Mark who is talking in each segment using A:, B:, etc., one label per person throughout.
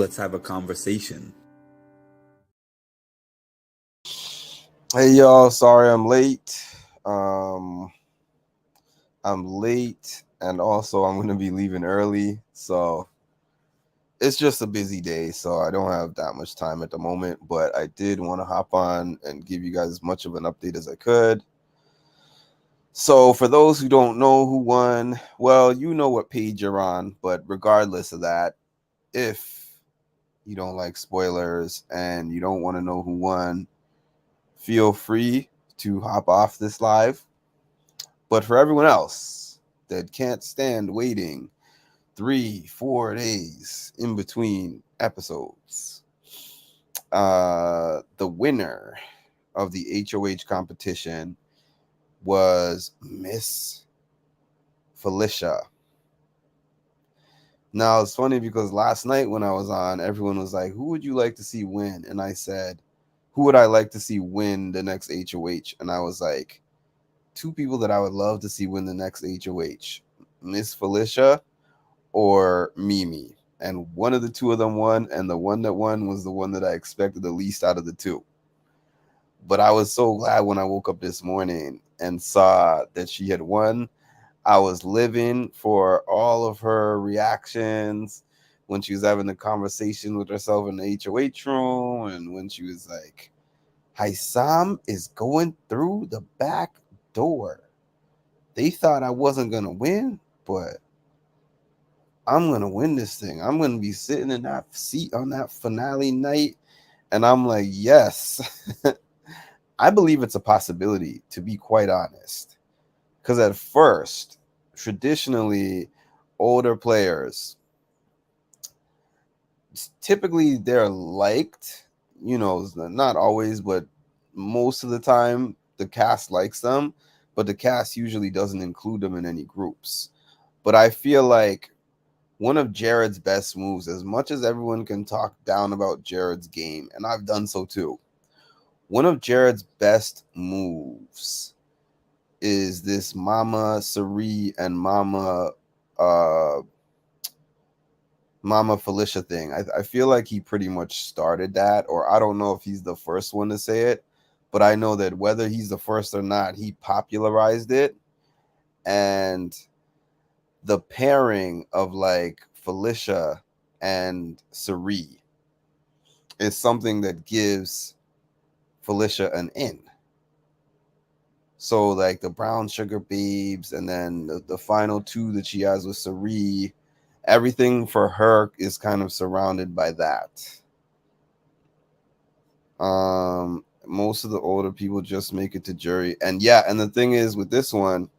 A: let's have a conversation.
B: Hey y'all, sorry I'm late. Um I'm late and also I'm gonna be leaving early. So it's just a busy day, so I don't have that much time at the moment. But I did want to hop on and give you guys as much of an update as I could. So for those who don't know who won, well, you know what page you're on, but regardless of that, if you don't like spoilers and you don't want to know who won, feel free to hop off this live. But for everyone else that can't stand waiting 3-4 days in between episodes, the winner of the HOH competition was Miss Felicia. Now it's funny because last night when I was on, everyone was like, "Who would you like to see win?" And I said, "Who would I like to see win the next HOH?" And I was like, two people that I would love to see win the next HOH, Miss Felicia or Mimi. And one of the two of them won, and the one that won was the one that I expected the least out of the two. But I was so glad when I woke up this morning and saw that she had won. I was living for all of her reactions when she was having a conversation with herself in the HOH room, and when she was like, Hisam is going through the back door. They thought I wasn't going to win, but I'm going to win this thing. I'm going to be sitting in that seat on that finale night. And I'm like, yes, I believe it's a possibility, to be quite honest. Because at first, traditionally, older players, typically they're liked, not always, but most of the time, the cast likes them, but the cast usually doesn't include them in any groups. But I feel like one of Jared's best moves, as much as everyone can talk down about Jared's game, and I've done so too, one of Jared's best moves is this Mama Sari and uh Mama Felicia thing. I feel like he pretty much started that, or I don't know if he's the first one to say it, but I know that whether he's the first or not, he popularized it. And the pairing of like Felicia and Sari is something that gives Felicia an in. So like the brown sugar babes, and then the final two that she has with Sari, everything for her is kind of surrounded by that. Most of the older people just make it to jury. And yeah, and the thing is with this one,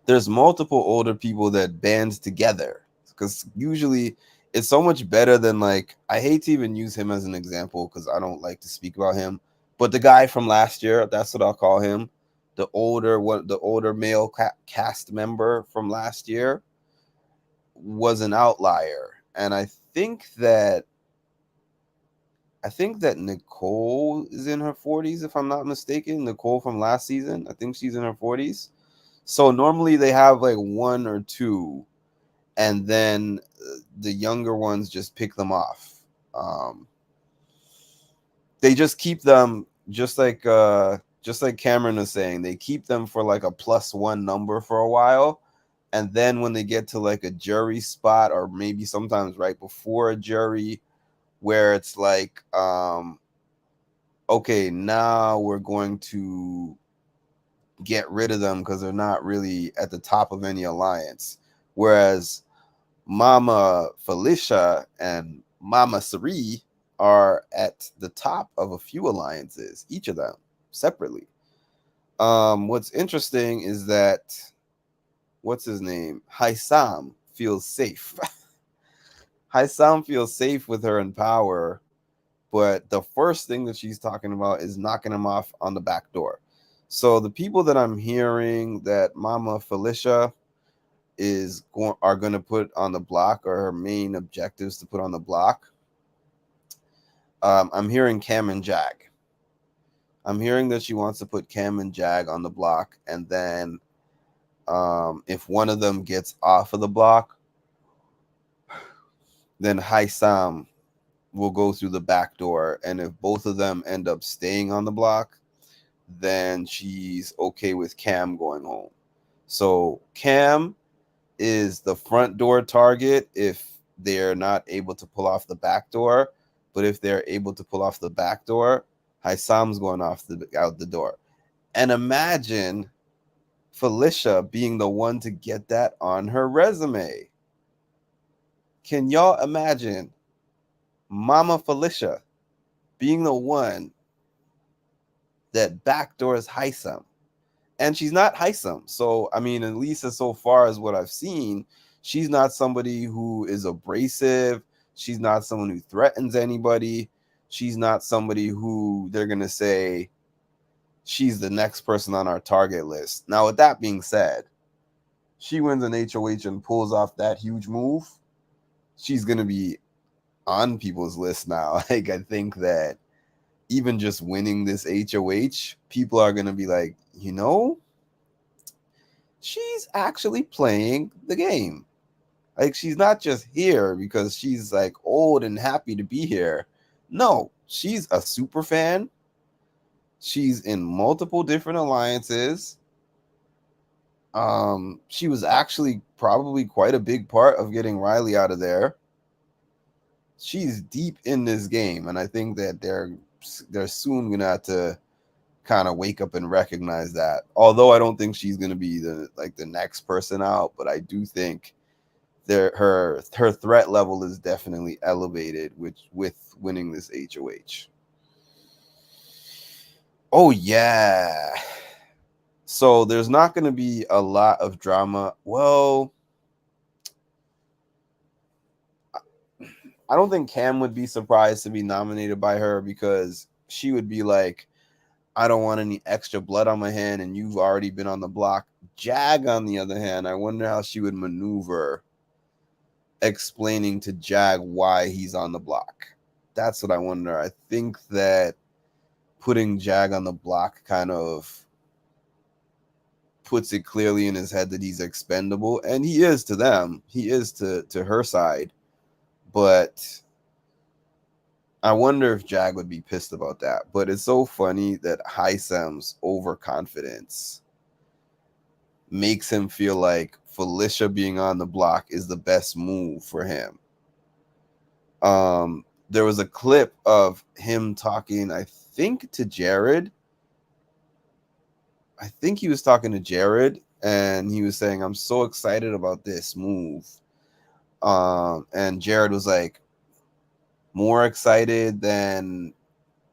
B: there's multiple older people that band together, because usually it's so much better than, like, I hate to even use him as an example because I don't like to speak about him, but the guy from last year, that's what I'll call him, the older male cast member from last year was an outlier. And I think that Nicole is in her 40s, if I'm not mistaken. Nicole from last season, I think she's in her 40s. So normally they have like one or two, and then the younger ones just pick them off. Um, they just keep them, just like Cameron was saying, they keep them for like a +1 number for a while, and then when they get to like a jury spot, or maybe sometimes right before a jury, where it's like, okay, now we're going to get rid of them because they're not really at the top of any alliance. Whereas Mama Felicia and Mama Sari are at the top of a few alliances, each of them separately. What's interesting is that, what's his name? Hisam feels safe. Hisam feels safe with her in power, but the first thing that she's talking about is knocking him off on the back door. So the people that I'm hearing that Mama Felicia are going to put on the block, or her main objectives to put on the block, I'm hearing Cam and Jag. I'm hearing that she wants to put Cam and Jag on the block, and then if one of them gets off of the block, then Hisam will go through the back door, and if both of them end up staying on the block, then she's okay with Cam going home. So Cam is the front door target if they're not able to pull off the back door, but if they're able to pull off the back door, Hisam's going off the out the door. And imagine Felicia being the one to get that on her resume. Can y'all imagine Mama Felicia being the one that backdoors Hisam? And she's not Hisam. So, I mean, at least as so far as what I've seen, she's not somebody who is abrasive. She's not someone who threatens anybody. She's not somebody who they're going to say she's the next person on our target list. Now, with that being said, she wins an HOH and pulls off that huge move. She's going to be on people's list now. Like, I think that even just winning this HOH, people are going to be like, she's actually playing the game. Like, she's not just here because she's like old and happy to be here. No, she's a super fan. She's in multiple different alliances. She was actually probably quite a big part of getting Riley out of there. She's deep in this game, and I think that they're soon gonna have to kind of wake up and recognize that. Although I don't think she's gonna be the next person out, but I do think her threat level is definitely elevated with winning this HOH. Oh yeah. So there's not going to be a lot of drama. Well, I don't think Cam would be surprised to be nominated by her because she would be like, I don't want any extra blood on my hand, and you've already been on the block. Jag, on the other hand, I wonder how she would maneuver explaining to Jag why he's on the block. That's what I wonder. I think that putting Jag on the block kind of puts it clearly in his head that he's expendable, and he is to them. He is to her side. But I wonder if Jag would be pissed about that. But it's so funny that Hisam's overconfidence makes him feel like Felicia being on the block is the best move for him. There was a clip of him talking, I think, to Jared. I think he was talking to Jared, and he was saying, I'm so excited about this move. And Jared was like, more excited than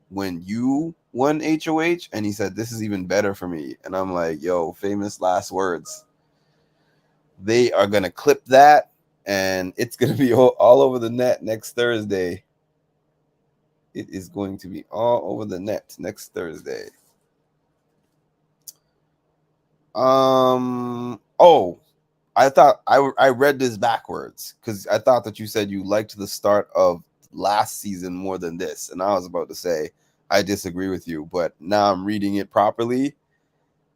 B: when you won HOH? And he said, this is even better for me. And I'm like, yo, famous last words. They are going to clip that, and it's going to be all over the net next Thursday. It is going to be all over the net next Thursday. Oh, I thought I read this backwards because I thought that you said you liked the start of last season more than this, and I was about to say I disagree with you, but now I'm reading it properly,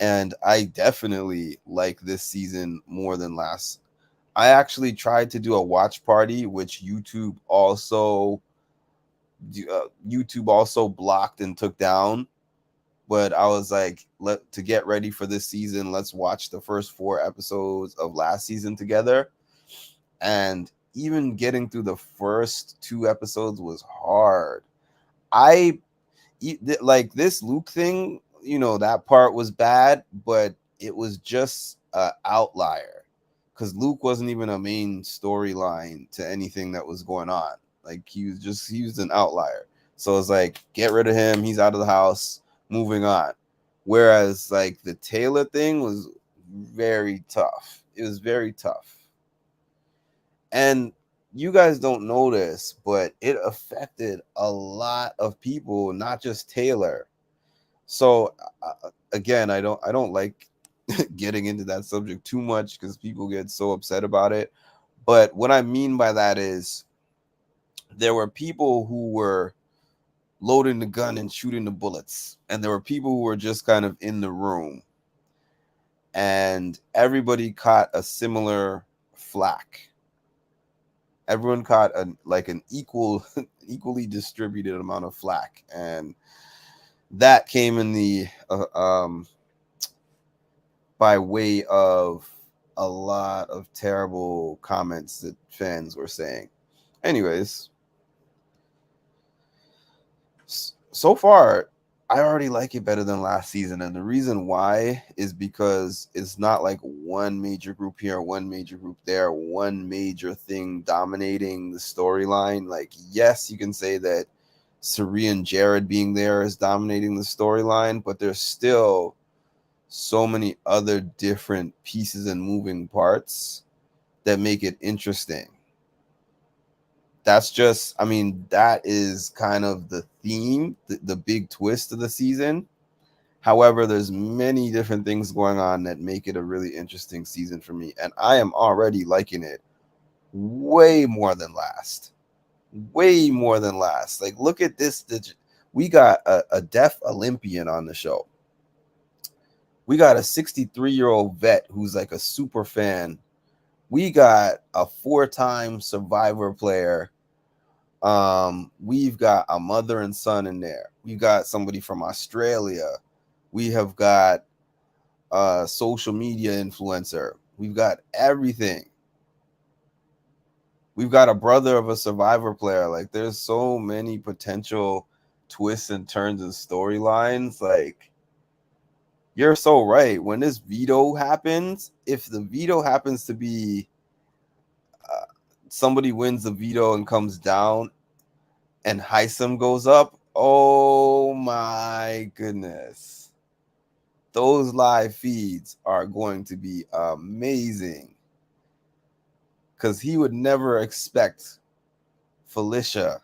B: and I definitely like this season more than last. I actually tried to do a watch party, which YouTube also blocked and took down. But I was like, to get ready for this season, let's watch the first 4 episodes of last season together. And even getting through the first 2 episodes was hard. Like this Luke thing, that part was bad, but it was just an outlier because Luke wasn't even a main storyline to anything that was going on. Like he was an outlier. So it's like, get rid of him. He's out of the house. Moving on. Whereas like the Taylor thing was very tough. It was very tough. And you guys don't know this, but it affected a lot of people, not just Taylor. So again, I don't like getting into that subject too much because people get so upset about it. But what I mean by that is there were people who were loading the gun and shooting the bullets, and there were people who were just kind of in the room, and everybody caught a similar flack. everyone caught an equally distributed amount of flack, and that came in the by way of a lot of terrible comments that fans were saying. Anyways, so far I already like it better than last season, and the reason why is because it's not like one major group here, one major group there, one major thing dominating the storyline. Like, yes, you can say that Suri and Jared being there is dominating the storyline, but there's still so many other different pieces and moving parts that make it interesting. That's just, I mean, that is kind of the theme, the big twist of the season. However, there's many different things going on that make it a really interesting season for me, and I am already liking it way more than last. Way more than last. Like, look at this. We got a deaf Olympian on the show. We got a 63-year-old vet who's like a super fan. We got a 4-time Survivor player. We've got a mother and son in there. We got somebody from Australia. We have got a social media influencer. We've got everything. We've got a brother of a Survivor player. Like, there's so many potential twists and turns and storylines. Like, you're so right. When this veto happens, if the veto happens to be somebody wins the veto and comes down and Hisam goes up, oh my goodness. Those live feeds are going to be amazing. Because he would never expect Felicia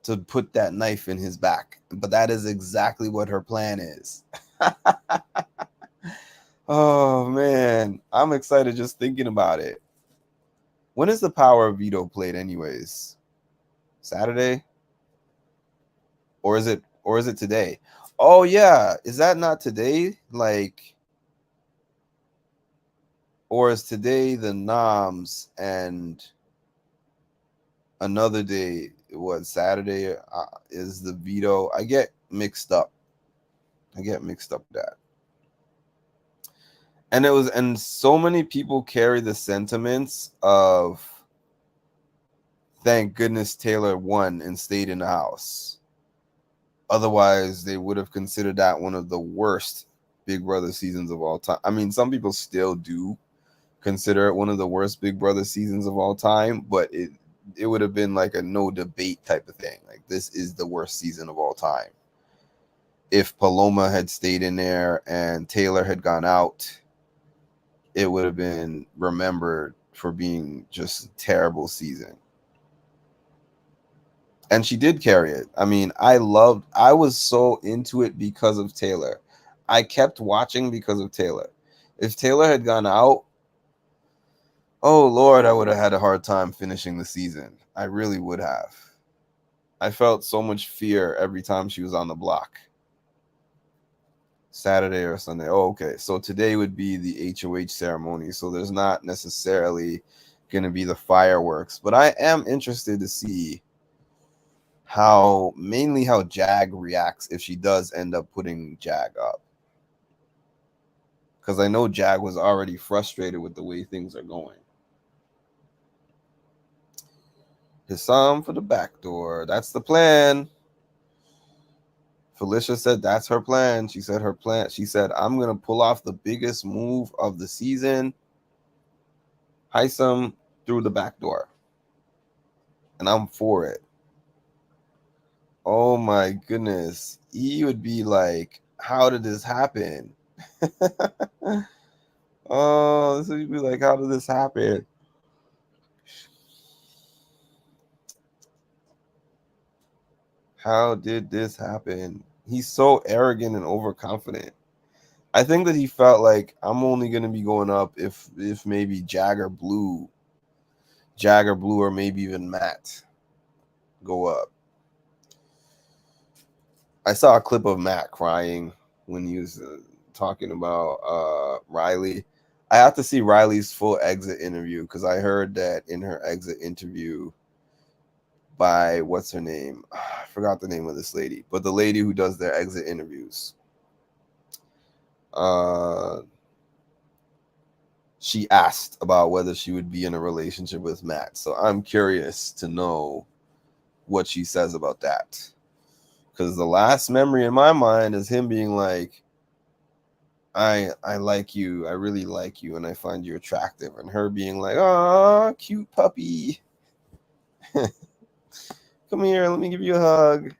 B: to put that knife in his back. But that is exactly what her plan is. Oh, man. I'm excited just thinking about it. When is the Power of Veto played anyways? Saturday? Or is it today? Oh yeah, is that not today? Like, or is today the noms and another day, what, Saturday is the veto? I get mixed up. With that. And so many people carry the sentiments of thank goodness Taylor won and stayed in the house. Otherwise, they would have considered that one of the worst Big Brother seasons of all time. I mean, some people still do consider it one of the worst Big Brother seasons of all time, but it would have been like a no debate type of thing. Like, this is the worst season of all time. If Paloma had stayed in there and Taylor had gone out, it would have been remembered for being just a terrible season. And she did carry it. I mean, I was so into it because of Taylor. I kept watching because of Taylor. If Taylor had gone out, oh Lord, I would have had a hard time finishing the season. I really would have. I felt so much fear every time she was on the block. Saturday or Sunday. Oh, okay. So today would be the HOH ceremony. So there's not necessarily going to be the fireworks, but I am interested to see how Jag reacts if she does end up putting Jag up. Because I know Jag was already frustrated with the way things are going. Hisam for the backdoor. That's the plan. Felicia said that's her plan. She said I'm going to pull off the biggest move of the season. Hisam through the back door. And I'm for it. Oh my goodness. He would be like, how did this happen? Oh, this would be like, how did this happen? How did this happen? He's so arrogant and overconfident. I think that he felt like I'm only going to be going up if maybe Jagger Blue, or maybe even Matt go up. I saw a clip of Matt crying when he was talking about Riley. I have to see Riley's full exit interview because I heard that in her exit interview by what's her name? I forgot the name of this lady, but the lady who does their exit interviews. Uh, she asked about whether she would be in a relationship with Matt. So I'm curious to know what she says about that. Because the last memory in my mind is him being like, I like you, I really like you, and I find you attractive. And her being like, "Ah, cute puppy. Come here, let me give you a hug."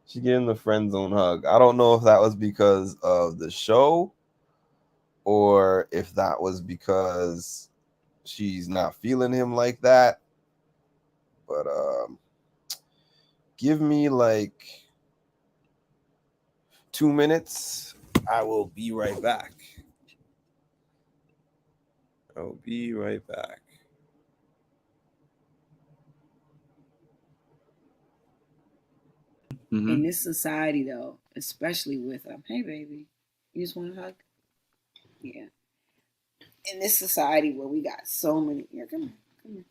B: She gave him the friend zone hug. I don't know if that was because of the show or if that was because she's not feeling him like that. But give me like 2 minutes. I will be right back. I'll be right back.
A: In this society, though, especially with hey baby, you just want a hug? Yeah. In this society where we got so many, here, come here.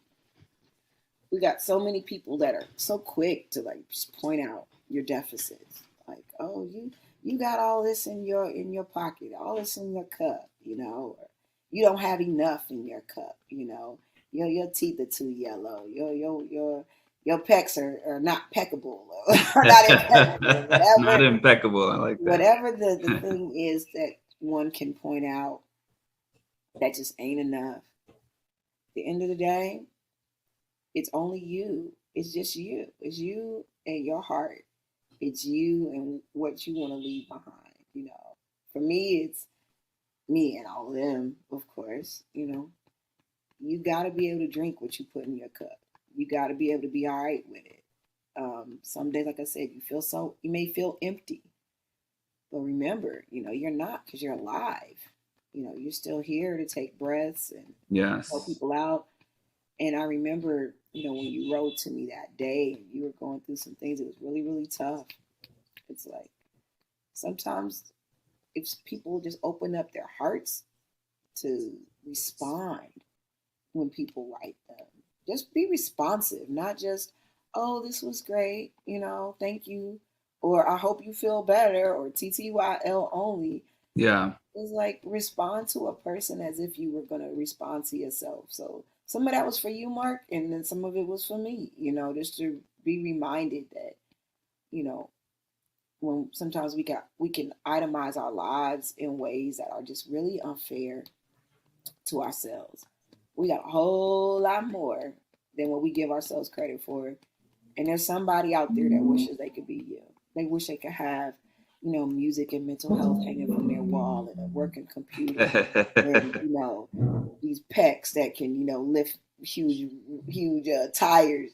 A: We got so many people that are so quick to like just point out your deficits. Like, oh, you got all this in your pocket, all this in your cup, or you don't have enough in your cup, your teeth are too yellow, your pecs are not peckable or not impeccable,
C: Not
A: whatever
C: impeccable. I like that.
A: whatever the thing is that one can point out that just ain't enough. At the end of the day, it's only you. It's just you. It's you and your heart. It's you and what you want to leave behind. For me, it's me and all of them, of course. You got to be able to drink what you put in your cup. You got to be able to be all right with it. Some days, like I said, you may feel empty, but remember, you're not, because you're alive. You're still here to take breaths and help
C: Yes.
A: people out. And I remember, when you wrote to me that day and you were going through some things, it was really, really tough. It's like sometimes if people just open up their hearts to respond when people write them, just be responsive, not just, oh, this was great, thank you, or I hope you feel better, or TTYL only.
C: Yeah.
A: It's like respond to a person as if you were going to respond to yourself. So some of that was for you, Mark, and then some of it was for me, just to be reminded that, you know, when sometimes we can itemize our lives in ways that are just really unfair to ourselves. We got a whole lot more than what we give ourselves credit for. And there's somebody out there that wishes they could be you. They wish they could have, music and mental health hanging from their wall and a working computer and, these pecs that can, lift huge, huge tires,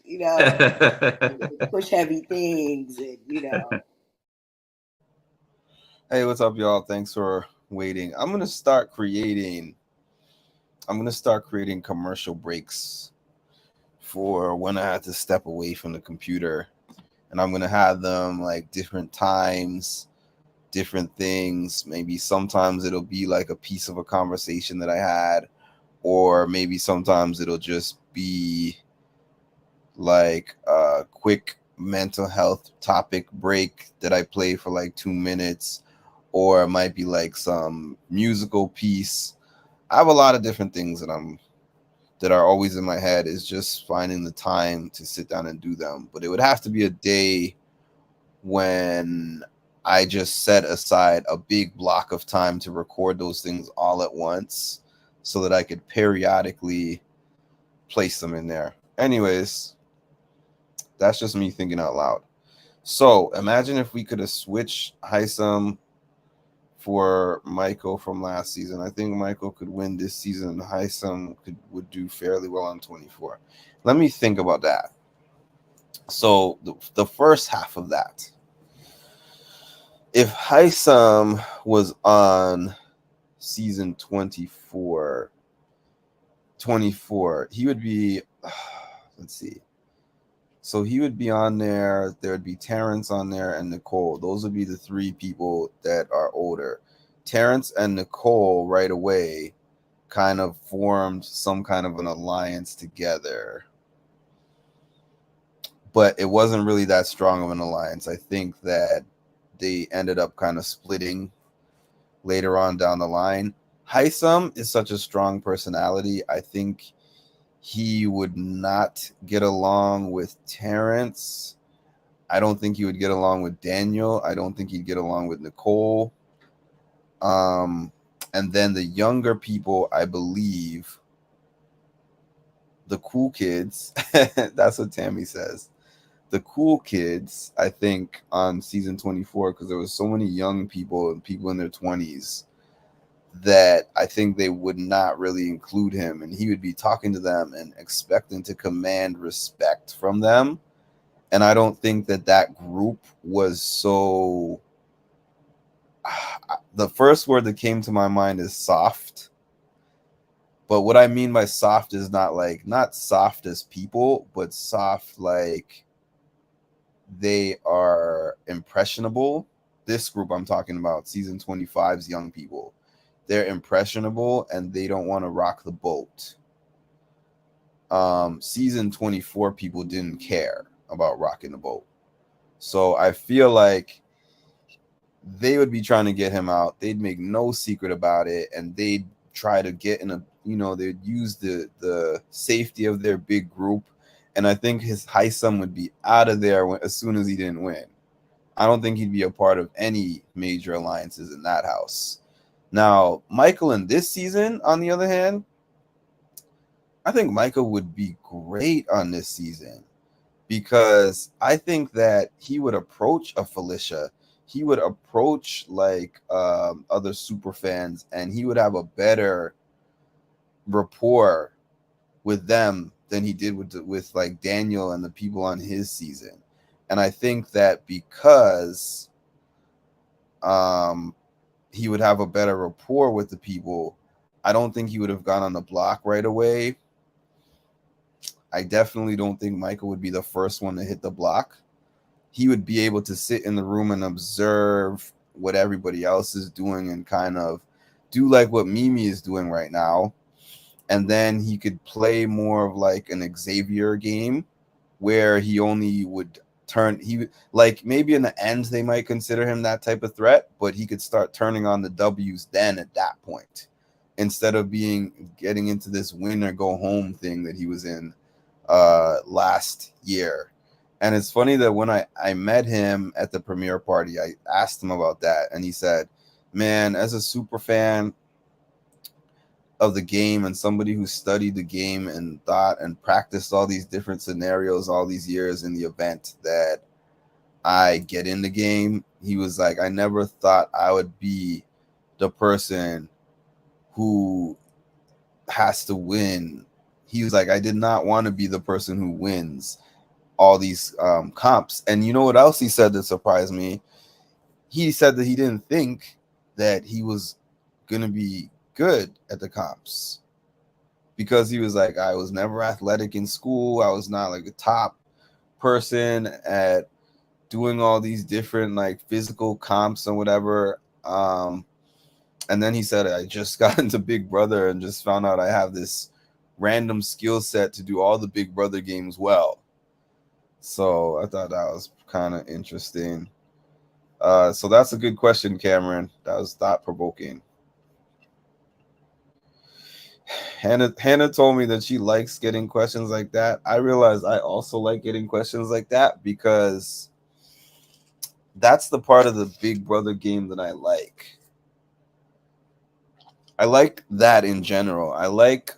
A: push heavy things and,
B: Hey, what's up, y'all? Thanks for waiting. I'm gonna start creating commercial breaks for when I had to step away from the computer, and I'm gonna have them like different times, different things. Maybe sometimes it'll be like a piece of a conversation that I had, or maybe sometimes it'll just be like a quick mental health topic break that I play for like 2 minutes, or it might be like some musical piece. I have a lot of different things that are always in my head. Is just finding the time to sit down and do them. But it would have to be a day when I just set aside a big block of time to record those things all at once so that I could periodically place them in there. Anyways, that's just me thinking out loud. So imagine if we could have switched Hisam for Michael from last season. I think Michael could win this season. Hisam would do fairly well on 24. Let me think about that. So the first half of that, if Hisam was on season 24, he would be, let's see. So he would be on there. There would be Terrence on there and Nicole. Those would be the three people that are older. Terrence and Nicole right away kind of formed some kind of an alliance together, but it wasn't really that strong of an alliance. I think that they ended up kind of splitting later on down the line. Hisam is such a strong personality. I think he would not get along with Terrence. I don't think he would get along with Daniel. I don't think he'd get along with Nicole. Um, and then the younger people, I believe, the cool kids, that's what Tammy says. The cool kids, I think, on season 24, because there was so many young people and people in their 20s that I think they would not really include him, and he would be talking to them and expecting to command respect from them. And I don't think that that group was so. The first word that came to my mind is soft. But what I mean by soft is not soft as people, but soft like they are impressionable. This group I'm talking about, season 25's young people, they're impressionable and they don't want to rock the boat. Season 24 people didn't care about rocking the boat. So I feel like they would be trying to get him out. They'd make no secret about it, and they'd try to get in a, they'd use the safety of their big group. And I think his Hisam would be out of there as soon as he didn't win. I don't think he'd be a part of any major alliances in that house. Now, Michael in this season, on the other hand, I think Michael would be great on this season because I think that he would approach a Felicia. He would approach like other super fans, and he would have a better rapport with them than he did with like Daniel and the people on his season. And I think that because he would have a better rapport with the people, I don't think he would have gone on the block right away. I definitely don't think Michael would be the first one to hit the block. He would be able to sit in the room and observe what everybody else is doing and kind of do like what Mimi is doing right now. And then he could play more of like an Xavier game where he only would like maybe in the end they might consider him that type of threat, but he could start turning on the W's then at that point instead of getting into this win or go home thing that he was in last year. And it's funny that when I met him at the premiere party, I asked him about that, and he said, man, as a super fan of the game and somebody who studied the game and thought and practiced all these different scenarios all these years in the event that I get in the game, he was like, I never thought I would be the person who has to win. He was like, I did not want to be the person who wins all these comps. And you know what else he said that surprised me? He said that he didn't think that he was going to be good at the comps because he was like, I was never athletic in school. I was not like a top person at doing all these different like physical comps and whatever. And then he said, I just got into Big Brother and just found out I have this random skill set to do all the Big Brother games well. So I thought that was kind of interesting. So that's a good question, Cameron. That was thought provoking. Hannah told me that she likes getting questions like that. I realized I also like getting questions like that because that's the part of the Big Brother game that I like. I like that in general. I like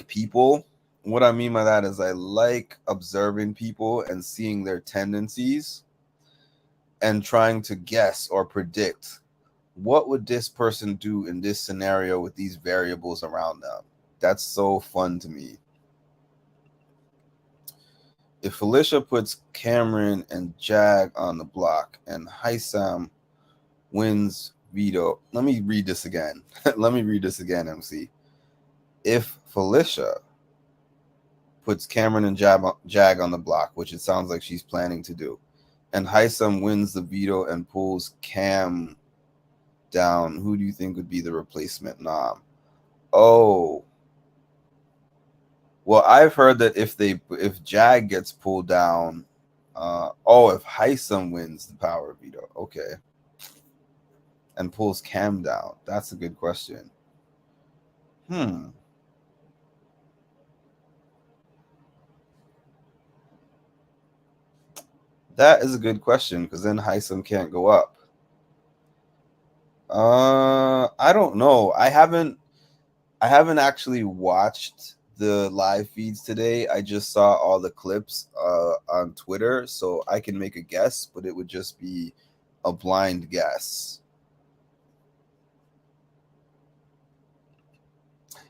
B: people. What I mean by that is I like observing people and seeing their tendencies and trying to guess or predict what would this person do in this scenario with these variables around them. That's so fun to me. If Felicia puts Cameron and Jag on the block and Hisam wins veto, let me read this again. Let me read this again, MC. If Felicia puts Cameron and Jag on the block, which it sounds like she's planning to do, and Hisam wins the veto and pulls Cam down, who do you think would be the replacement Nom? Oh, well, I've heard that if Jag gets pulled down, if Hisam wins the power veto, okay, and pulls Cam down, that's a good question. Hmm, that is a good question because then Hisam can't go up. I don't know. I haven't actually watched the live feeds today. I just saw all the clips on Twitter, so I can make a guess, but it would just be a blind guess.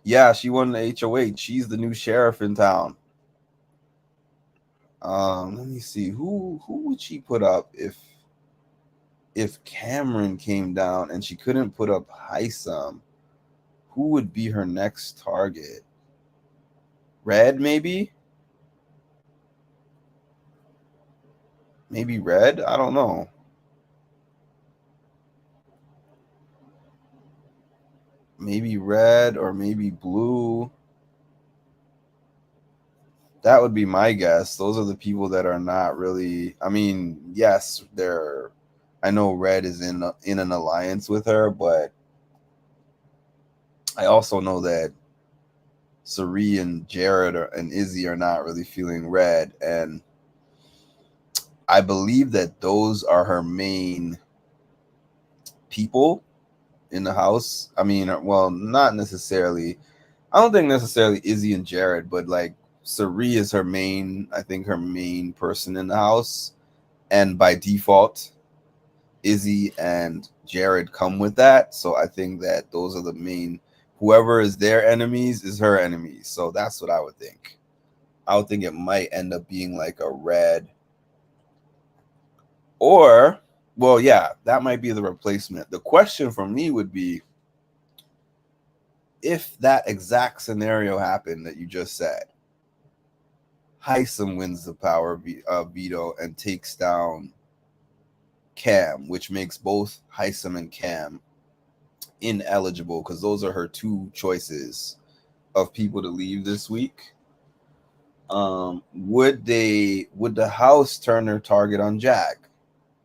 B: Yeah, she won the HOH. She's the new sheriff in town. Let me see who would she put up if Cameron came down and she couldn't put up Hisam. Who would be her next target? Red, maybe? Maybe Red? I don't know. Maybe Red or maybe Blue. That would be my guess. Those are the people that are not really. I mean, yes, they're. I know Red is in an alliance with her, but I also know that Sari and and Izzy are not really feeling Red, and I believe that those are her main people in the house. I mean, well, not necessarily. I don't think necessarily Izzy and Jared, but like Sari is her main. I think her main person in the house, and by default, Izzy and Jared come with that. So I think that those are the main. Whoever is their enemies is her enemies. So that's what I would think. I would think it might end up being like a Red or, well, yeah, that might be the replacement. The question for me would be if that exact scenario happened that you just said, Hisam wins the power veto and takes down Cam, which makes both Hisam and Cam ineligible because those are her two choices of people to leave this week. Would the house turn their target on Jag?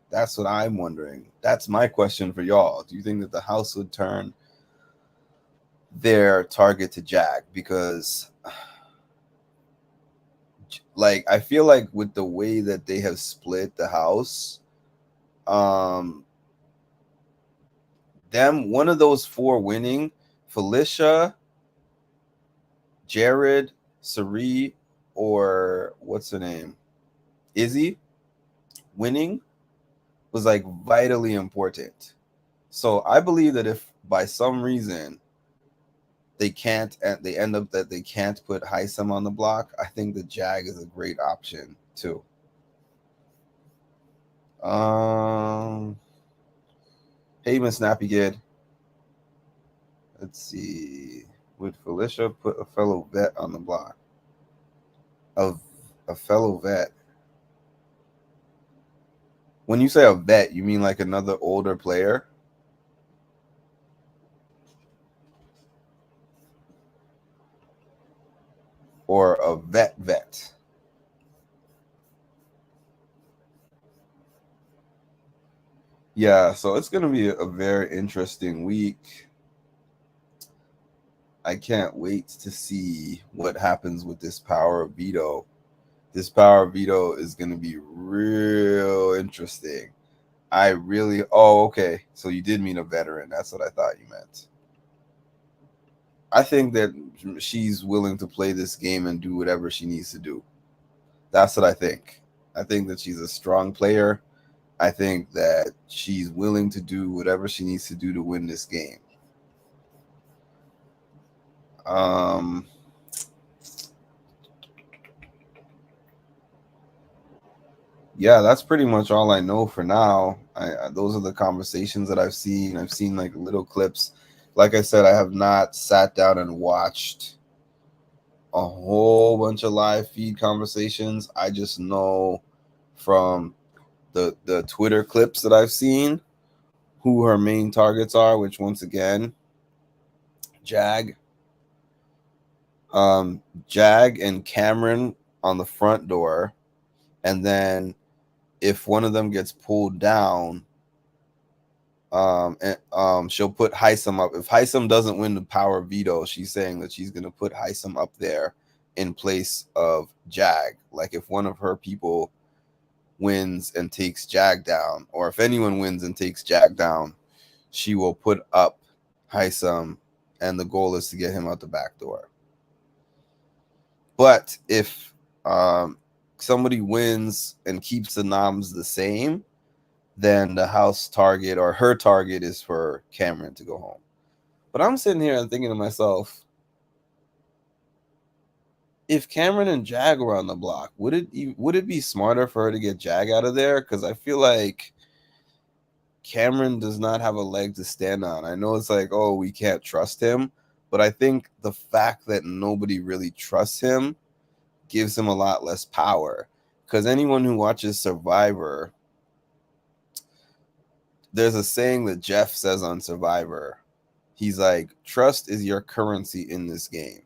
B: That's what I'm wondering. That's my question for y'all. Do you think that the house would turn their target to Jag? Because like I feel like with the way that they have split the house, um them one of those four winning, Felicia, Jared, Sari, or what's her name? Izzy winning was like vitally important. So I believe that if by some reason they can't and they end up that they can't put Hisam on the block, I think the Jag is a great option too. Um Hey Miss Snappy Kid. Let's see. Would Felicia put a fellow vet on the block? Of a fellow vet. When you say a vet, you mean like another older player? Or a vet? Yeah, so it's going to be a very interesting week. I can't wait to see what happens with this power of veto. This power of veto is going to be real interesting. I really. Oh, okay. So you did mean a veteran. That's what I thought you meant. I think that she's willing to play this game and do whatever she needs to do. That's what I think. I think that she's a strong player. I think that she's willing to do whatever she needs to do to win this game. Um, yeah, that's pretty much all I know for now. Those are the conversations that I've seen. I've seen like little clips. Like I said, I have not sat down and watched a whole bunch of live feed conversations. I just know from the Twitter clips that I've seen who her main targets are, which once again, Jag, Jag and Cameron on the front door, and then if one of them gets pulled down, she'll put Hisam up. If Hisam doesn't win the power veto, she's saying that she's gonna put Hisam up there in place of Jag. Like if one of her people wins and takes Jag down, or if anyone wins and takes Jag down, she will put up Hisam, and the goal is to get him out the back door. But if somebody wins and keeps the noms the same, then the house target or her target is for Cameron to go home. But I'm sitting here and thinking to myself, if Cameron and Jag were on the block, would it be smarter for her to get Jag out of there? Because I feel like Cameron does not have a leg to stand on. I know it's like, oh, we can't trust him, but I think the fact that nobody really trusts him gives him a lot less power. Because anyone who watches Survivor, there's a saying that Jeff says on Survivor. He's like, trust is your currency in this game.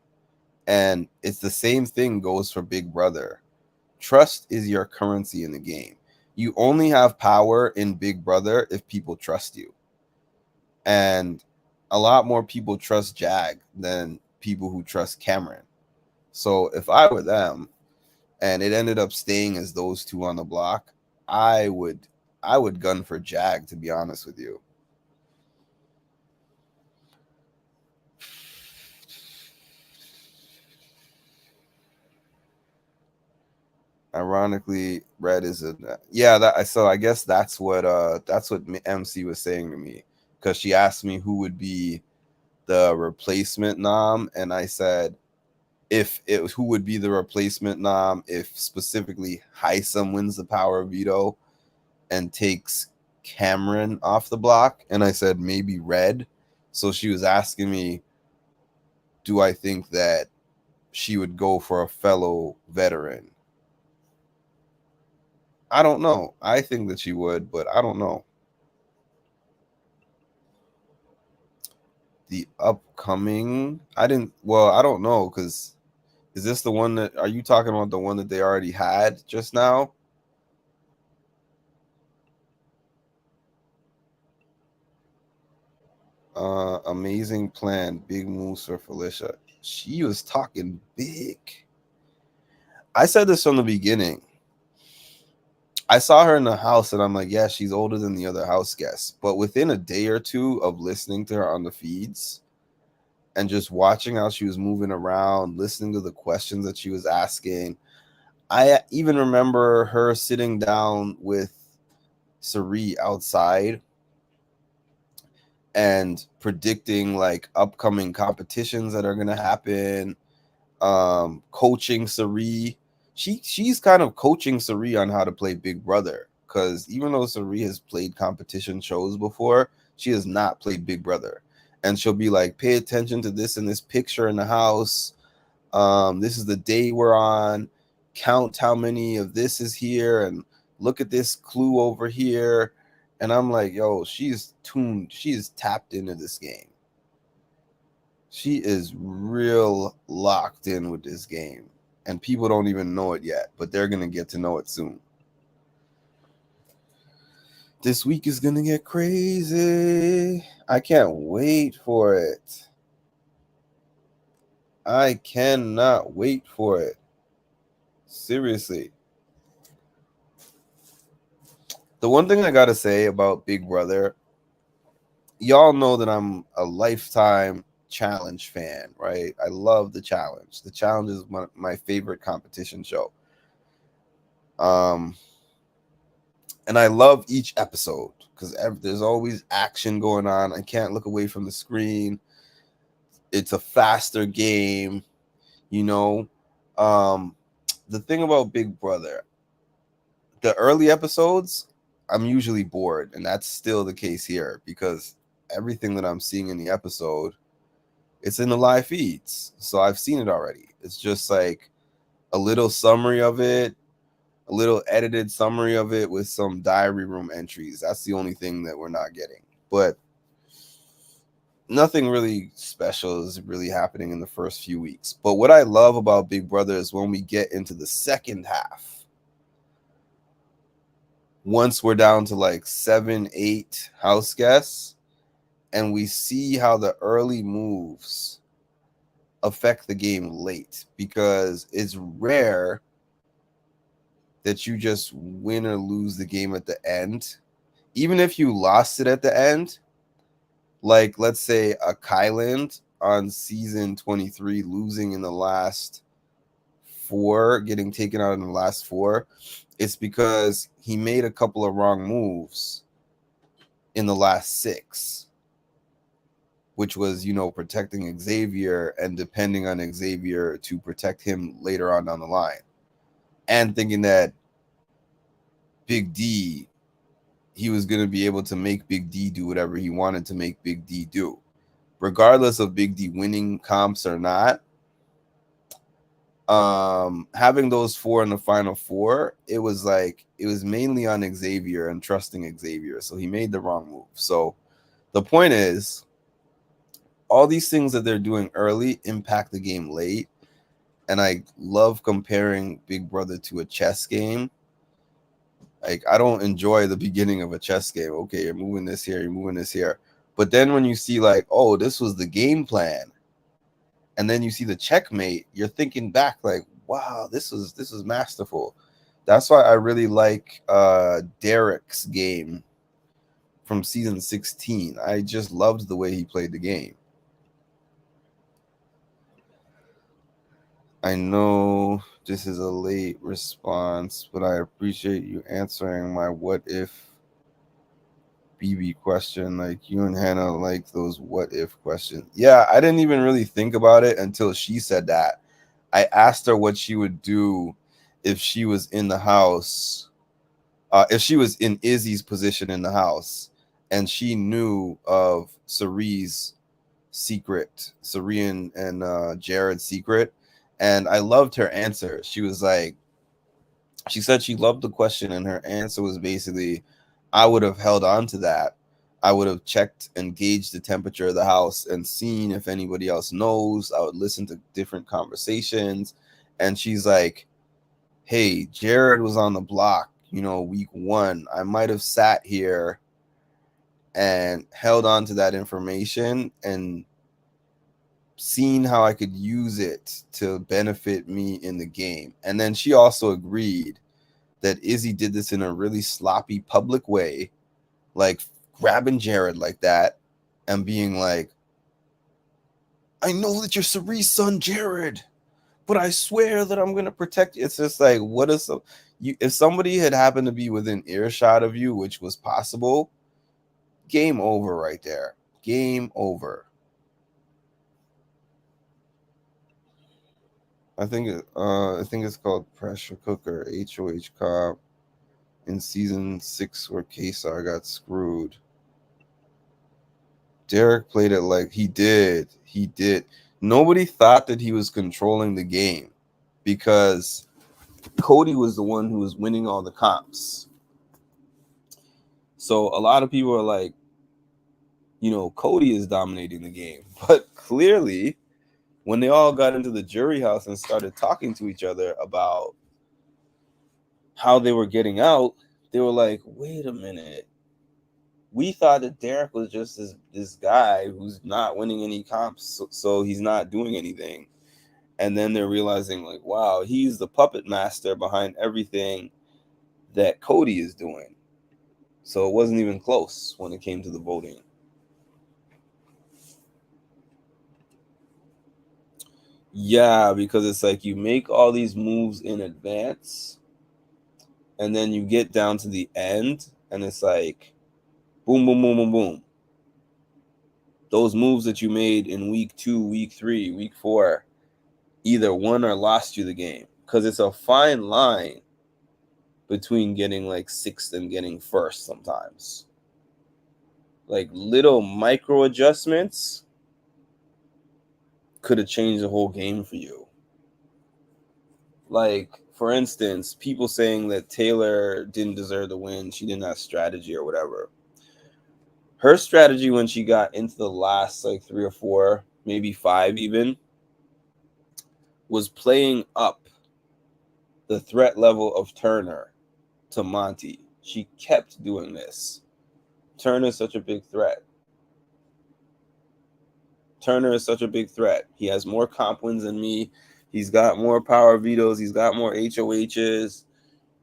B: And it's the same thing goes for Big Brother. Trust is your currency in the game. You only have power in Big Brother if people trust you. And a lot more people trust Jag than people who trust Cameron. So if I were them and it ended up staying as those two on the block, I would gun for Jag, to be honest with you. Ironically, red is a yeah. That so I guess that's what MC was saying to me, because she asked me who would be the replacement nom, and I said if it was who would be the replacement nom if specifically Hisam wins the power veto and takes Cameron off the block, and I said maybe red. So she was asking me, do I think that she would go for a fellow veteran? I don't know. I think that she would, but I don't know. The upcoming, I didn't. Well, I don't know because is this the one that are you talking about? The one that they already had just now? Amazing plan, big moves for Felicia. She was talking big. I said this from the beginning. I saw her in the house and I'm like, yeah, she's older than the other house guests. But within a day or two of listening to her on the feeds and just watching how she was moving around, listening to the questions that she was asking, I even remember her sitting down with Sari outside and predicting like upcoming competitions that are going to happen, coaching Sari. She's kind of coaching Sari on how to play Big Brother, because even though Sari has played competition shows before, she has not played Big Brother. And she'll be like, pay attention to this and this picture in the house. This is the day we're on. Count how many of this is here and look at this clue over here. And I'm like, yo, she's tuned, she is tapped into this game. She is real locked in with this game. And people don't even know it yet, but they're going to get to know it soon. This week is going to get crazy. I can't wait for it. I cannot wait for it. Seriously. The one thing I got to say about Big Brother, y'all know that I'm a lifetime challenge fan, right? I love the challenge. The challenge is my favorite competition show. And I love each episode because there's always action going on. I can't look away from the screen. It's a faster game, you know. The thing about Big Brother, the early episodes, I'm usually bored, and that's still the case here because everything that I'm seeing in the episode, it's in the live feeds, so I've seen it already. It's just like a little summary of it, a little edited summary of it with some diary room entries. That's the only thing that we're not getting. but nothing really special is really happening in the first few weeks. But what I love about Big Brother is when we get into the second half, once we're down to like 7, 8 house guests, and we see how the early moves affect the game late, because it's rare that you just win or lose the game at the end. Even if you lost it at the end, like let's say a Kyland on season 23 losing in the last 4, getting taken out in the last 4, it's because he made a couple of wrong moves in the last 6, which was, protecting Xavier and depending on Xavier to protect him later on down the line. And thinking that Big D, he was going to be able to make Big D do whatever he wanted to make Big D do. Regardless of Big D winning comps or not, having those 4 in the final 4, it was mainly on Xavier and trusting Xavier. So he made the wrong move. So the point is, all these things that they're doing early impact the game late. And I love comparing Big Brother to a chess game. Like, I don't enjoy the beginning of a chess game. Okay, you're moving this here, you're moving this here. But then when you see like, oh, this was the game plan, and then you see the checkmate, you're thinking back like, wow, this was masterful. That's why I really like Derek's game from season 16. I just loved the way he played the game. I know this is a late response, but I appreciate you answering my what if BB question. Like, you and Hannah like those what if questions. Yeah, I didn't even really think about it until she said that. I asked her what she would do if she was in the house, if she was in Izzy's position in the house, and she knew of Cerie's secret, Cerie and Jared's secret. And I loved her answer. She said she loved the question, and her answer was basically, I would have held on to that. I would have checked and gauged the temperature of the house and seen if anybody else knows. I would listen to different conversations. And she's like, hey, Jared was on the block, week 1. I might have sat here and held on to that information and seen how I could use it to benefit me in the game. And then she also agreed that Izzy did this in a really sloppy public way, like grabbing Jared like that and being like, I know that you're Cerie's son, Jared, but I swear that I'm going to protect you. It's just like, what is if somebody had happened to be within earshot of you, which was possible, game over right there. Game over. I think it's called Pressure Cooker, HOH Cop, in season 6 where Kesar got screwed. Derek played it like he did. He did. Nobody thought that he was controlling the game because Cody was the one who was winning all the comps. So a lot of people are like, Cody is dominating the game. But clearly, when they all got into the jury house and started talking to each other about how they were getting out, they were like, wait a minute. We thought that Derek was just this guy who's not winning any comps, so he's not doing anything. And then they're realizing, like, wow, he's the puppet master behind everything that Cody is doing. So it wasn't even close when it came to the voting. Yeah, because it's like you make all these moves in advance, and then you get down to the end, and it's like, boom, boom, boom, boom, boom. Those moves that you made in week 2, week 3, week 4, either won or lost you the game. Because it's a fine line between getting like 6th and getting 1st sometimes. Like little micro adjustments could have changed the whole game for you. Like, for instance, people saying that Taylor didn't deserve the win, she didn't have strategy or whatever. Her strategy when she got into the last like 3 or 4, maybe 5 even, was playing up the threat level of Turner to Monty. She kept doing this. Turner's such a big threat. Turner is such a big threat. He has more comp wins than me. He's got more power vetoes. He's got more HOHs.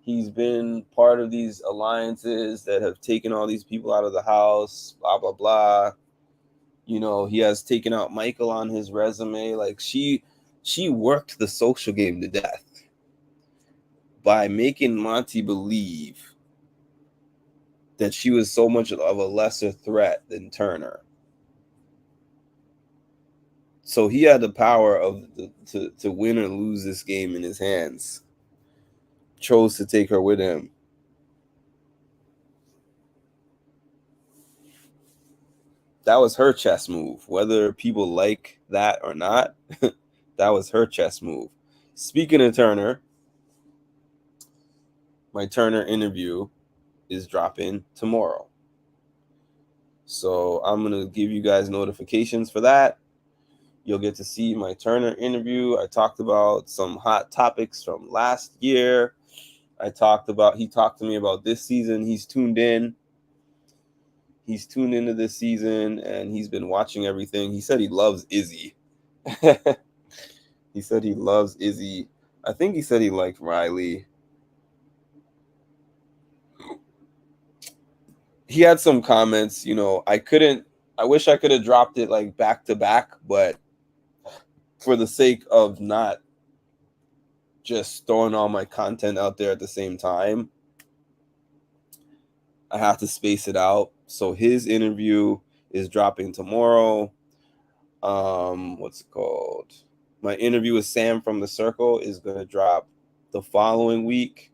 B: He's been part of these alliances that have taken all these people out of the house, blah, blah, blah. He has taken out Michael on his resume. Like she worked the social game to death by making Monty believe that she was so much of a lesser threat than Turner. So he had the power of to win or lose this game in his hands. Chose to take her with him. That was her chess move. Whether people like that or not, that was her chess move. Speaking of Turner, my Turner interview is dropping tomorrow. So I'm going to give you guys notifications for that. You'll get to see my Turner interview. I talked about some hot topics from last year. He talked to me about this season. He's tuned in. He's tuned into this season and he's been watching everything. He said he loves Izzy. He said he loves Izzy. I think he said he liked Riley. He had some comments, I wish I could have dropped it like back to back, but for the sake of not just throwing all my content out there at the same time, I have to space it out. So his interview is dropping tomorrow. What's it called? My interview with Sam from the Circle is going to drop the following week.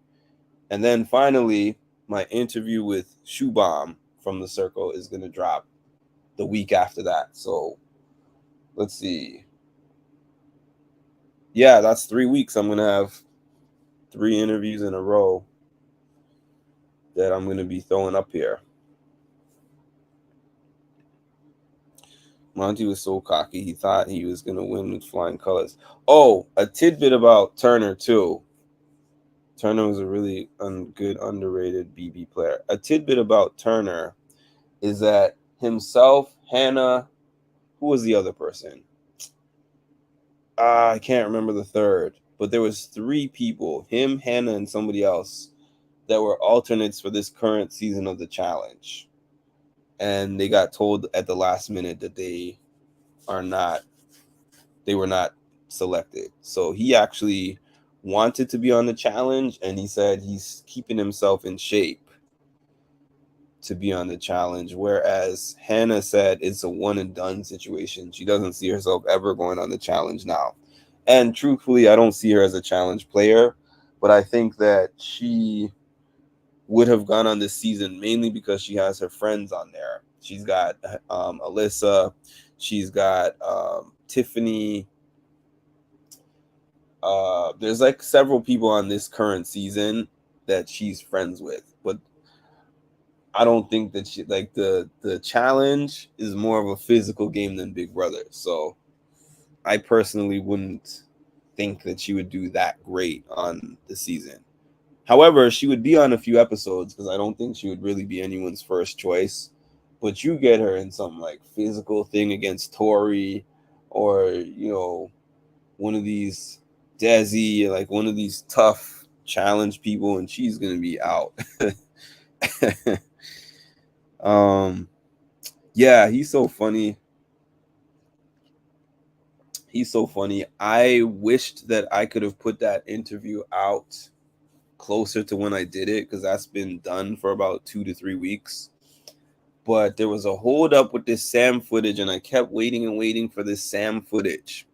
B: And then finally, my interview with Shubham from the Circle is going to drop the week after that. So let's see. Yeah, that's 3 weeks. I'm going to have 3 interviews in a row that I'm going to be throwing up here. Monty was so cocky, he thought he was going to win with flying colors. Oh, a tidbit about Turner, too. Turner was a really good, underrated BB player. A tidbit about Turner is that himself, Hannah, who was the other person? I can't remember the third, but there was 3 people, him, Hannah, and somebody else, that were alternates for this current season of the challenge. And they got told at the last minute that they were not selected. So he actually wanted to be on the challenge, and he said he's keeping himself in shape to be on the challenge, whereas Hannah said it's a one and done situation. She doesn't see herself ever going on the challenge now. And truthfully, I don't see her as a challenge player, but I think that she would have gone on this season mainly because she has her friends on there. She's got Alyssa, she's got Tiffany. There's like several people on this current season that she's friends with, but I don't think that she like the challenge is more of a physical game than Big Brother. So I personally wouldn't think that she would do that great on the season. However, she would be on a few episodes because I don't think she would really be anyone's first choice. But you get her in some like physical thing against Tori, or one of these Desi, like one of these tough challenge people, and she's gonna be out. um, yeah, he's so funny. He's so funny. I wished that I could have put that interview out closer to when I did it because that's been done for about 2 to 3 weeks. But there was a hold up with this Sam footage, and I kept waiting and waiting for this Sam footage.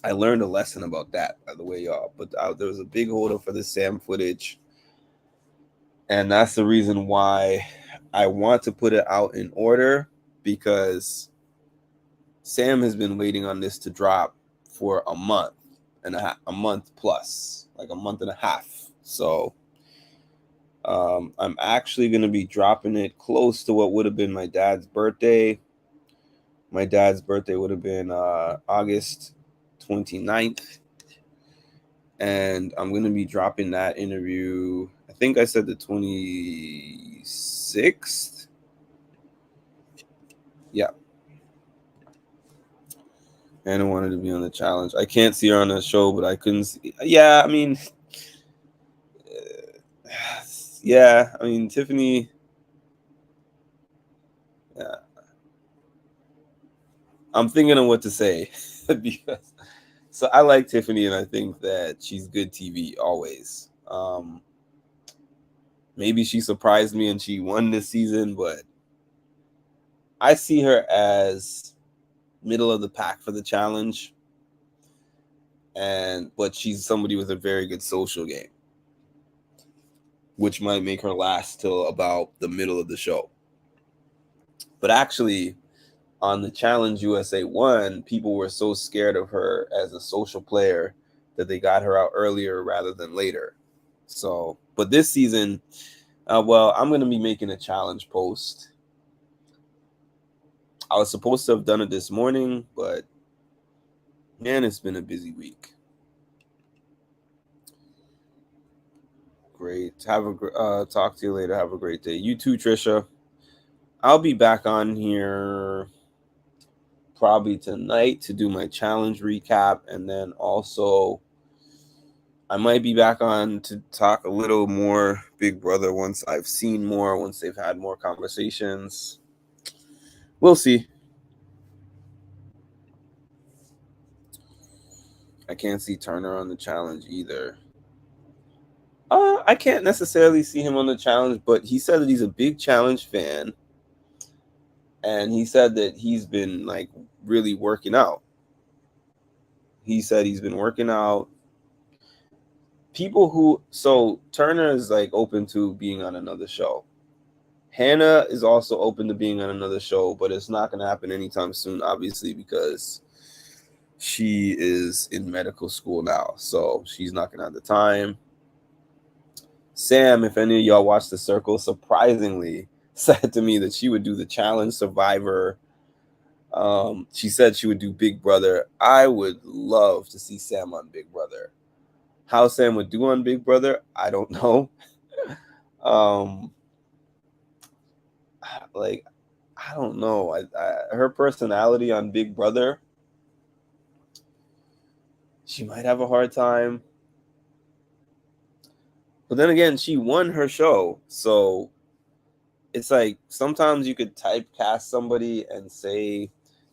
B: I learned a lesson about that, by the way, y'all. But there was a big hold up for this Sam footage, and that's the reason why I want to put it out in order, because Sam has been waiting on this to drop for a month and a month plus, like a month and a half. So I'm actually going to be dropping it close to what would have been my dad's birthday. My dad's birthday would have been August 29th. And I'm going to be dropping that interview. I think I said the 26th. Yeah. Anna wanted to be on the challenge. I can't see her on the show, but I couldn't see. Yeah, I mean, yeah, I mean, Tiffany. Yeah, I'm thinking of what to say because so I like Tiffany, and I think that she's good TV always. Maybe she surprised me and she won this season, but I see her as middle of the pack for the challenge, and but she's somebody with a very good social game, which might make her last till about the middle of the show. But actually, on the Challenge USA 1, people were so scared of her as a social player that they got her out earlier rather than later. So, but this season, well, I'm going to be making a challenge post. I was supposed to have done it this morning, but man, it's been a busy week. Great. Have a talk to you later. Have a great day. You too, Trisha. I'll be back on here probably tonight to do my challenge recap, and then also I might be back on to talk a little more Big Brother once I've seen more, once they've had more conversations. We'll see. I can't see Turner on the challenge either. I can't necessarily see him on the challenge, but he said that he's a big challenge fan, and he said that he's been like really working out. He said he's been working out. People who so Turner is like open to being on another show. Hannah is also open to being on another show, but it's not going to happen anytime soon, obviously, because she is in medical school now, so she's not going to have the time. Sam, if any of y'all watch The Circle, surprisingly said to me that she would do the challenge Survivor. She said she would do Big Brother. I would love to see Sam on Big Brother. How Sam would do on Big Brother, I don't know. um, like I don't know. Her personality on Big Brother, she might have a hard time. But then again, she won her show, so it's like sometimes you could typecast somebody and say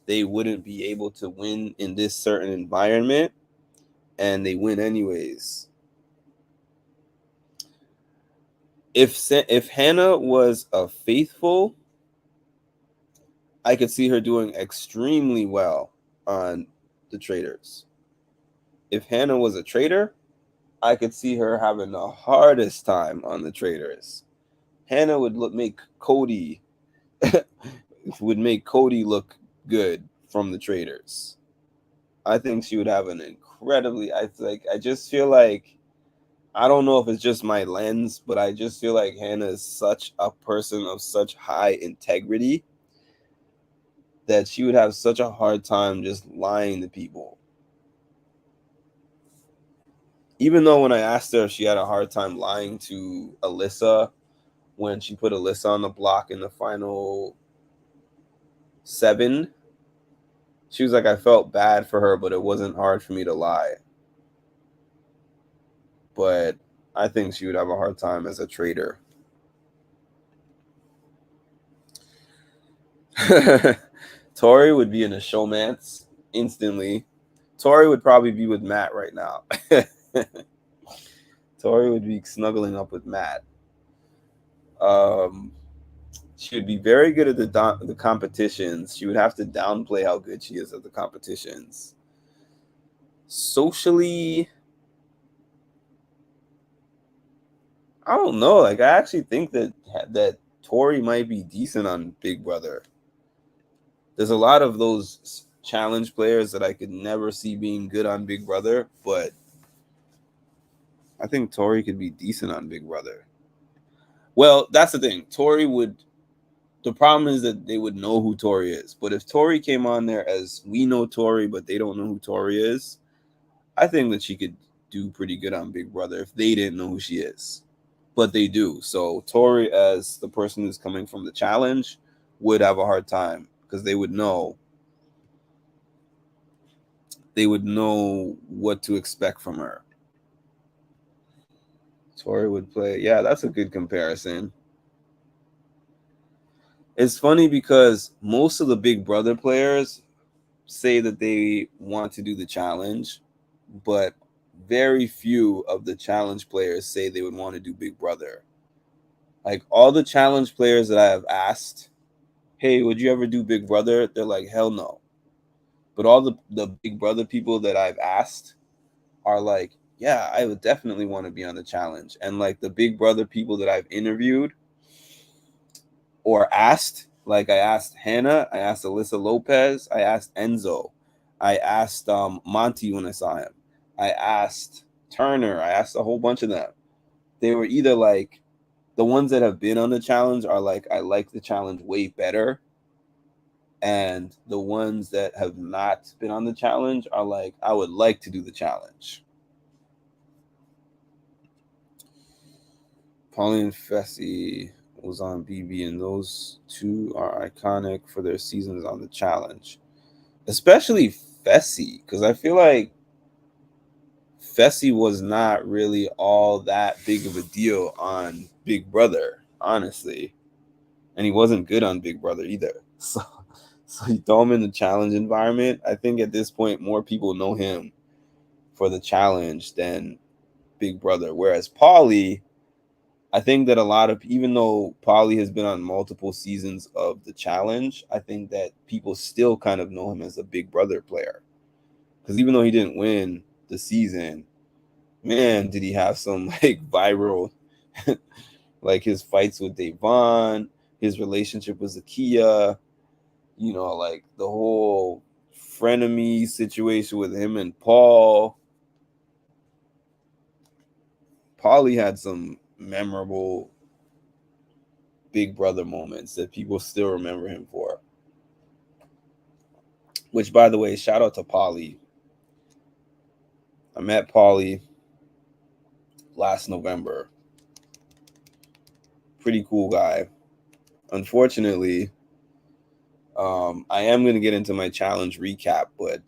B: they wouldn't be able to win in this certain environment, and they win anyways. If Hannah was a faithful, I could see her doing extremely well on the Traitors. If Hannah was a traitor, I could see her having the hardest time on the Traitors. Hannah would make Cody would make Cody look good from the Traitors. I think she would have an incredibly. I just feel like I don't know if it's just my lens, but I just feel like Hannah is such a person of such high integrity that she would have such a hard time just lying to people. Even though when I asked her if she had a hard time lying to Alyssa when she put Alyssa on the block in the final 7, she was like, I felt bad for her, but it wasn't hard for me to lie. But I think she would have a hard time as a traitor. Tori would be in a showmance instantly. Tori would probably be with Matt right now. Tori would be snuggling up with Matt. Um, she would be very good at the competitions. She would have to downplay how good she is at the competitions. Socially, I don't know. Like I actually think that Tori might be decent on Big Brother. There's a lot of those challenge players that I could never see being good on Big Brother, but I think Tori could be decent on Big Brother. Well, that's the thing. Tori would. The problem is that they would know who Tori is. But if Tori came on there as we know Tori, but they don't know who Tori is, I think that she could do pretty good on Big Brother if they didn't know who she is. But they do. So Tori, as the person who's coming from the challenge, would have a hard time because they would know what to expect from her. Tori would play. Yeah, that's a good comparison. It's funny because most of the Big Brother players say that they want to do the challenge, but very few of the challenge players say they would want to do Big Brother. Like all the challenge players that I have asked, "Hey, would you ever do Big Brother?" They're like, "Hell no." But all the Big Brother people that I've asked are like, "Yeah, I would definitely want to be on the challenge." And like the Big Brother people that I've interviewed or asked, like I asked Hannah, I asked Alyssa Lopez, I asked Enzo, I asked Monty when I saw him, I asked Turner, I asked a whole bunch of them. They were either like the ones that have been on the challenge are like, I like the challenge way better, and the ones that have not been on the challenge are like, I would like to do the challenge. Pauline Fessy was on BB, and those two are iconic for their seasons on the challenge. Especially Fessy, because I feel like Fessy was not really all that big of a deal on Big Brother, honestly. And he wasn't good on Big Brother either. So you throw him in the challenge environment. I think at this point, more people know him for the challenge than Big Brother. Whereas Paulie, I think that a lot of, even though Paulie has been on multiple seasons of the challenge, I think that people still kind of know him as a Big Brother player. Because even though he didn't win the season, man, did he have some like viral, like his fights with Devon, his relationship with Zakia, like the whole frenemy situation with him and Paul. Paulie had some memorable Big Brother moments that people still remember him for. Which, by the way, shout out to Paulie. I met Paulie last November. Pretty cool guy. Unfortunately, I am going to get into my challenge recap, but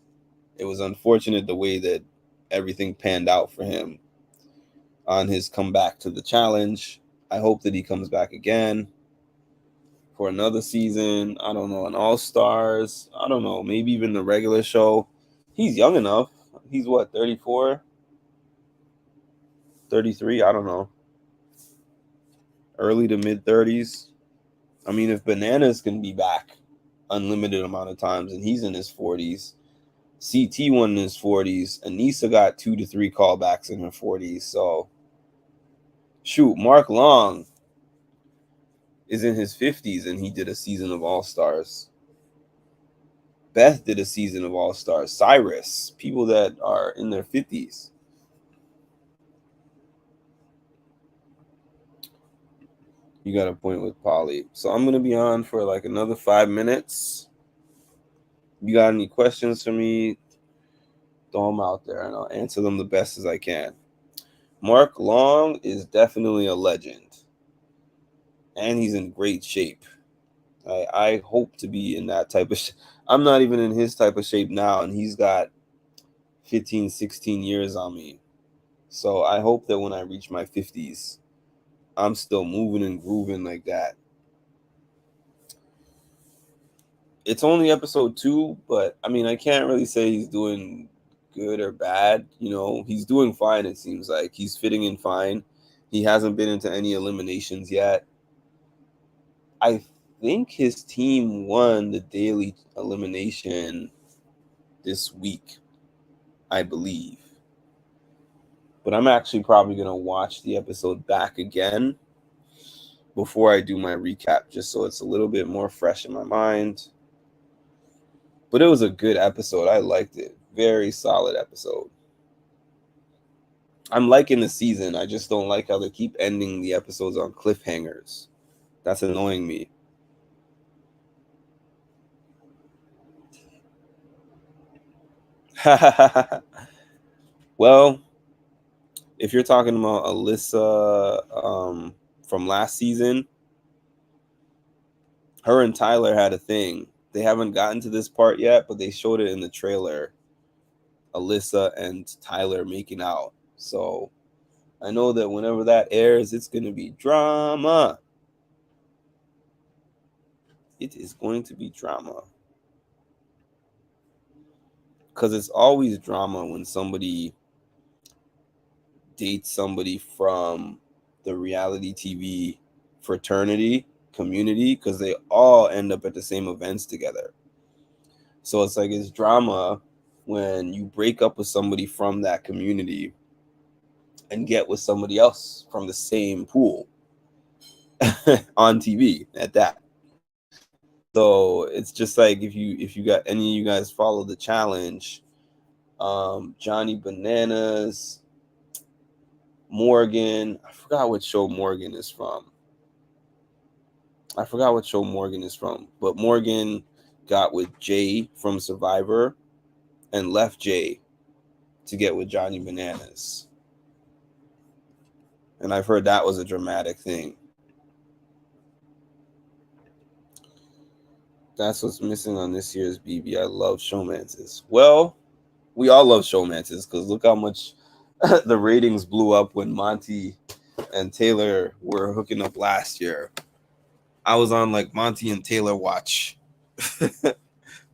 B: it was unfortunate the way that everything panned out for him on his comeback to the challenge. I hope that he comes back again for another season. I don't know, an All Stars. I don't know, maybe even the regular show. He's young enough. He's what, 34, 33? I don't know. Early to mid 30s. I mean, if Bananas can be back unlimited amount of times and he's in his 40s, CT won in his 40s, Anissa got 2 to 3 callbacks in her 40s. So, shoot, Mark Long is in his 50s and he did a season of All Stars. Beth did a season of All Stars. Cyrus, people that are in their 50s. You got a point with Polly. So I'm going to be on for like another 5 minutes. You got any questions for me? Throw them out there and I'll answer them the best as I can. Mark Long is definitely a legend. And he's in great shape. I hope to be in that type of I'm not even in his type of shape now, and he's got 15, 16 years on me. So I hope that when I reach my 50s, I'm still moving and grooving like that. It's only episode 2, but I mean, I can't really say he's doing good or bad. He's doing fine, it seems like. He's fitting in fine. He hasn't been into any eliminations yet. I think his team won the daily elimination this week, I believe. But I'm actually probably going to watch the episode back again before I do my recap, just so it's a little bit more fresh in my mind. But it was a good episode. I liked it. Very solid episode. I'm liking the season. I just don't like how they keep ending the episodes on cliffhangers. That's annoying me. Well, if you're talking about Alyssa from last season, her and Tyler had a thing. They haven't gotten to this part yet, but they showed it in the trailer. Alyssa and Tyler making out. So I know that whenever that airs, it's going to be drama. It is going to be drama. Because it's always drama when somebody dates somebody from the reality TV fraternity community, because they all end up at the same events together. So it's like it's drama when you break up with somebody from that community and get with somebody else from the same pool on TV at that. So it's just like if you got any of you guys follow the challenge, Johnny Bananas, Morgan, I forgot what show Morgan is from. I forgot what show Morgan is from, but Morgan got with Jay from Survivor and left Jay to get with Johnny Bananas. And I've heard that was a dramatic thing. That's what's missing on this year's BB. I love showmances. Well, we all love showmances because look how much the ratings blew up when Monty and Taylor were hooking up last year. I was on like Monty and Taylor watch.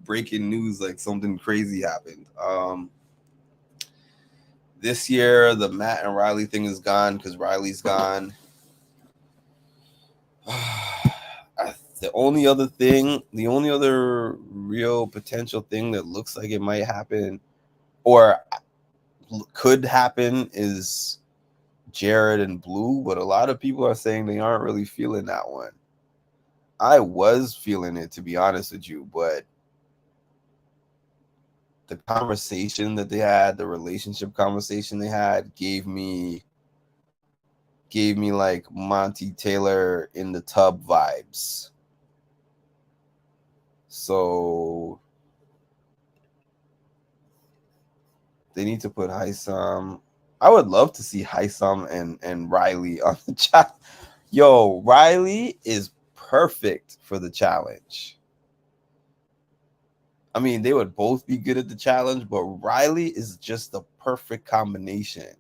B: Breaking news, like something crazy happened. This year, the Matt and Riley thing is gone because Riley's gone. The only other real potential thing that looks like it might happen or could happen is Jared and Blue, but a lot of people are saying they aren't really feeling that one. I was feeling it, to be honest with you, but the conversation that they had, the relationship conversation they had, gave me like Monty Taylor in the tub vibes. So they need to put Hisam. I would love to see Hisam and Riley on the chat. Yo, Riley is perfect for the challenge. I mean, they would both be good at the challenge, but Riley is just the perfect combination.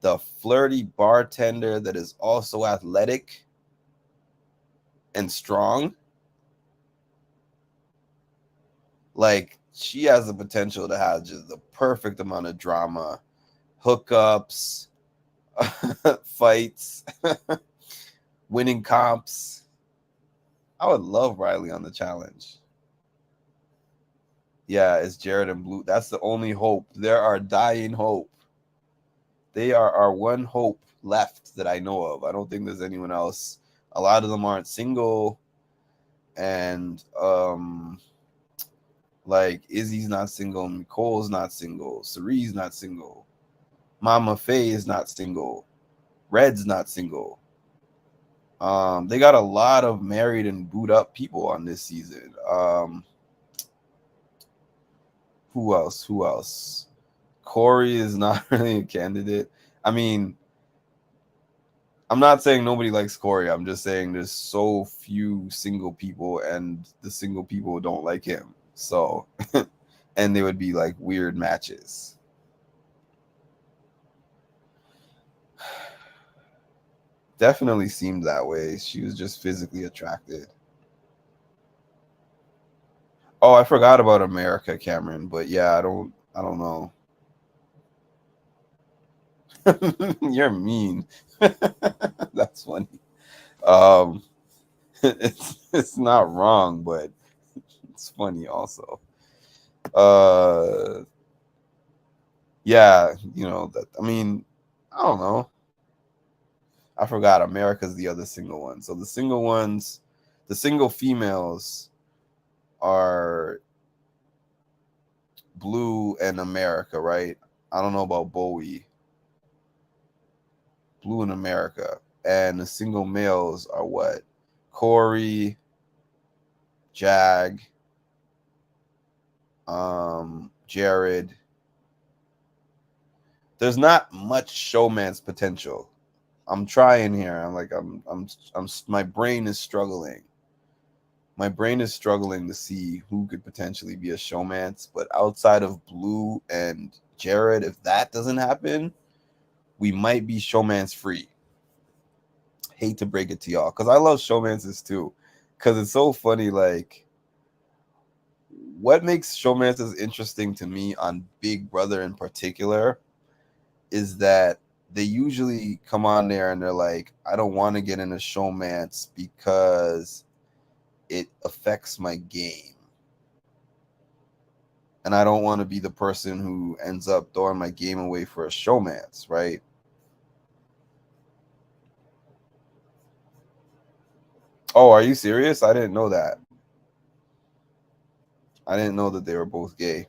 B: The flirty bartender that is also athletic and strong. Like, she has the potential to have just the perfect amount of drama, hookups, fights, winning comps. I would love Riley on the challenge. Yeah, it's Jared and Blue. That's the only hope. They're our dying hope. They are our one hope left that I know of. I don't think there's anyone else. A lot of them aren't single, and like Izzy's not single, Nicole's not single, Cerie's not single, Mama Faye is not single, Red's not single. They got a lot of married and boot up people on this season. Who else? Who else? Corey is not really a candidate. I mean, I'm not saying nobody likes Corey. I'm just saying there's so few single people, and the single people don't like him. So, and they would be like weird matches. Definitely seemed that way. She was just physically attracted. Oh, I forgot about America, Cameron. But yeah, I don't know. You're mean. That's funny. Um, it's not wrong, but it's funny also. Uh, yeah, that. I mean, I don't know. I forgot. America's the other single one. So the single females are Blue and America, right? I don't know about Bowie. Blue in America, and the single males are what? Corey, Jag, Jared. There's not much showman's potential. I'm trying here. My brain is struggling. My brain is struggling to see who could potentially be a showmance, but outside of Blue and Jared, if that doesn't happen, we might be showmance free. Hate to break it to y'all, because I love showmances too. Because it's so funny, like, what makes showmances interesting to me on Big Brother in particular is that they usually come on there and they're like, I don't want to get in a showmance because it affects my game. And I don't want to be the person who ends up throwing my game away for a showmance, right? Oh, are you serious? I didn't know that. I didn't know that they were both gay.